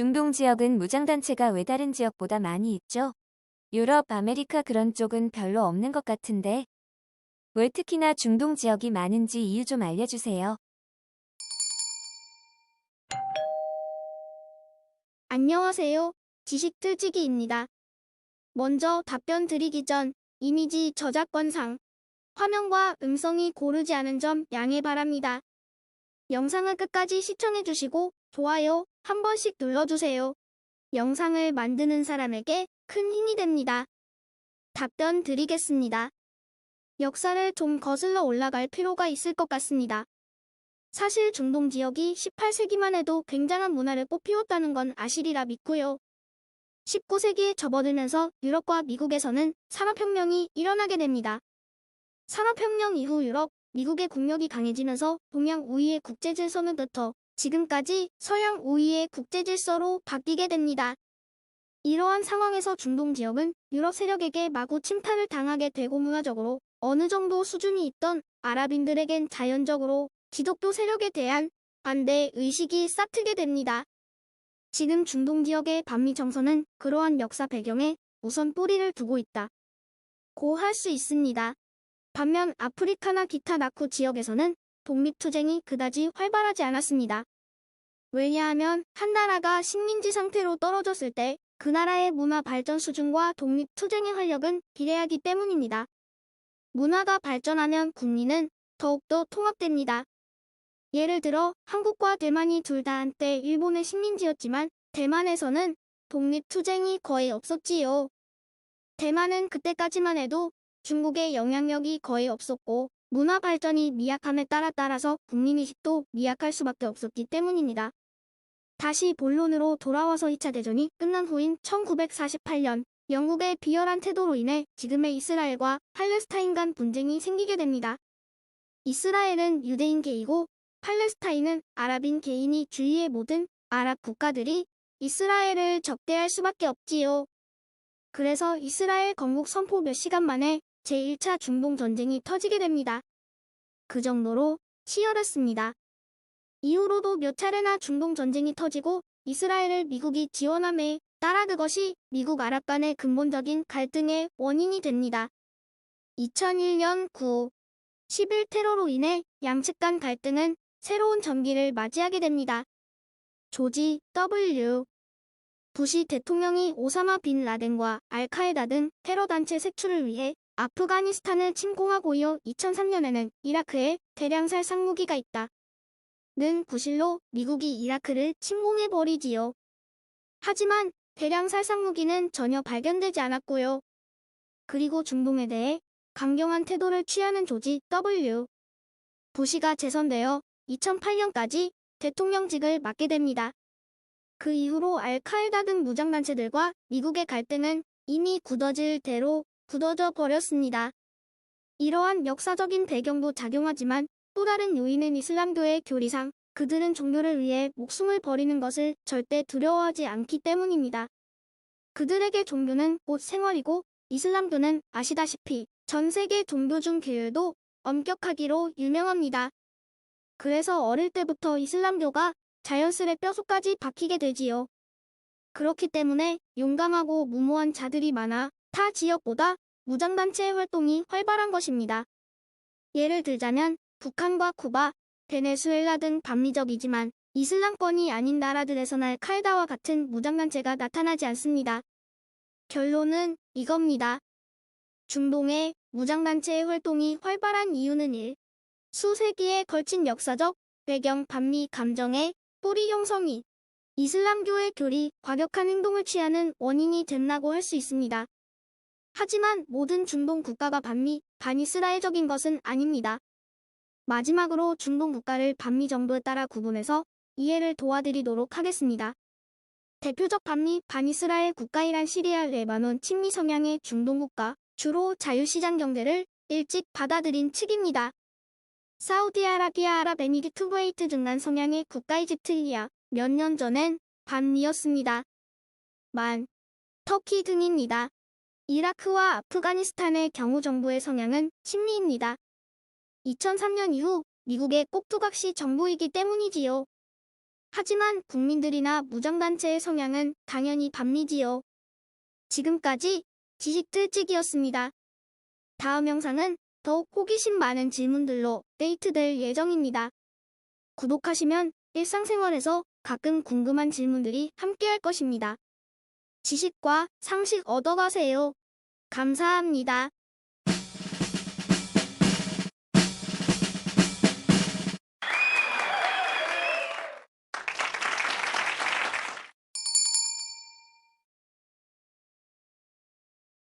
중동 지역은 무장단체가 왜 다른 지역보다 많이 있죠? 유럽, 아메리카 그런 쪽은 별로 없는 것 같은데 왜 특히나 중동 지역이 많은지 이유 좀 알려주세요. 안녕하세요. 지식틀지기입니다. 먼저 답변 드리기 전 이미지 저작권상 화면과 음성이 고르지 않은 점 양해 바랍니다. 영상을 끝까지 시청해주시고 좋아요 한 번씩 눌러주세요. 영상을 만드는 사람에게 큰 힘이 됩니다. 답변 드리겠습니다. 역사를 좀 거슬러 올라갈 필요가 있을 것 같습니다. 사실 중동 지역이 18세기만 해도 굉장한 문화를 꽃피웠다는 건 아시리라 믿고요. 19세기에 접어들면서 유럽과 미국에서는 산업혁명이 일어나게 됩니다. 산업혁명 이후 유럽, 미국의 국력이 강해지면서 동양 우위의 국제질서는부터 지금까지 서양 우위의 국제질서로 바뀌게 됩니다. 이러한 상황에서 중동 지역은 유럽 세력에게 마구 침탈을 당하게 되고 문화적으로 어느 정도 수준이 있던 아랍인들에겐 자연적으로 기독교 세력에 대한 반대 의식이 싹트게 됩니다. 지금 중동 지역의 반미 정서는 그러한 역사 배경에 우선 뿌리를 두고 있다 고 할 수 있습니다. 반면 아프리카나 기타 나쿠 지역에서는 독립투쟁이 그다지 활발하지 않았습니다. 왜냐하면 한 나라가 식민지 상태로 떨어졌을 때 그 나라의 문화 발전 수준과 독립투쟁의 활력은 비례하기 때문입니다. 문화가 발전하면 국민은 더욱더 통합됩니다. 예를 들어 한국과 대만이 둘 다 한때 일본의 식민지였지만 대만에서는 독립투쟁이 거의 없었지요. 대만은 그때까지만 해도 중국의 영향력이 거의 없었고 문화 발전이 미약함에 따라서 국민의식도 미약할 수밖에 없었기 때문입니다. 다시 본론으로 돌아와서 2차 대전이 끝난 후인 1948년 영국의 비열한 태도로 인해 지금의 이스라엘과 팔레스타인 간 분쟁이 생기게 됩니다. 이스라엘은 유대인계이고 팔레스타인은 아랍인 개인이 주위의 모든 아랍 국가들이 이스라엘을 적대할 수밖에 없지요. 그래서 이스라엘 건국 선포 몇 시간 만에 제1차 중동 전쟁이 터지게 됩니다. 그 정도로 치열했습니다. 이후로도 몇 차례나 중동 전쟁이 터지고 이스라엘을 미국이 지원함에 따라 그것이 미국 아랍 간의 근본적인 갈등의 원인이 됩니다. 2001년 9.11 테러로 인해 양측 간 갈등은 새로운 전기를 맞이하게 됩니다. 조지 W. 부시 대통령이 오사마 빈 라덴과 알카에다 등 테러 단체 색출을 위해 아프가니스탄을 침공하고 이어 2003년에는 이라크에 대량 살상 무기가 있다 는 구실로 미국이 이라크를 침공해버리지요. 하지만 대량 살상 무기는 전혀 발견되지 않았고요. 그리고 중동에 대해 강경한 태도를 취하는 조지 W. 부시가 재선되어 2008년까지 대통령직을 맡게 됩니다. 그 이후로 알카에다 등 무장단체들과 미국의 갈등은 이미 굳어질 대로 굳어져 버렸습니다. 이러한 역사적인 배경도 작용하지만 또 다른 요인은 이슬람교의 교리상 그들은 종교를 위해 목숨을 버리는 것을 절대 두려워하지 않기 때문입니다. 그들에게 종교는 곧 생활이고 이슬람교는 아시다시피 전 세계 종교 중 규율도 엄격하기로 유명합니다. 그래서 어릴 때부터 이슬람교가 자연스레 뼛속까지 박히게 되지요. 그렇기 때문에 용감하고 무모한 자들이 많아 타 지역보다 무장단체의 활동이 활발한 것입니다. 예를 들자면 북한과 쿠바, 베네수엘라 등 반미적이지만 이슬람권이 아닌 나라들에서는 알카에다와 같은 무장단체가 나타나지 않습니다. 결론은 이겁니다. 중동의 무장단체의 활동이 활발한 이유는 1. 수세기에 걸친 역사적 배경 반미 감정의 뿌리 형성이 이슬람교의 교리, 과격한 행동을 취하는 원인이 됐다고 할 수 있습니다. 하지만 모든 중동 국가가 반미, 반이스라엘적인 것은 아닙니다. 마지막으로 중동 국가를 반미 정도에 따라 구분해서 이해를 도와드리도록 하겠습니다. 대표적 반미, 반이스라엘 국가이란 시리아, 레바논, 친미 성향의 중동 국가, 주로 자유시장 경제를 일찍 받아들인 측입니다. 사우디아라비아, 아랍에미리트, 쿠웨이트 등난 성향의 국가 이집트이야 몇 년 전엔 반미였습니다. 터키 등입니다. 이라크와 아프가니스탄의 경우 정부의 성향은 친미입니다. 2003년 이후 미국의 꼭두각시 정부이기 때문이지요. 하지만 국민들이나 무장단체의 성향은 당연히 반미지요. 지금까지 지식들찍이었습니다. 다음 영상은 더욱 호기심 많은 질문들로 데이트될 예정입니다. 구독하시면 일상생활에서 가끔 궁금한 질문들이 함께할 것입니다. 지식과 상식 얻어가세요. 감사합니다.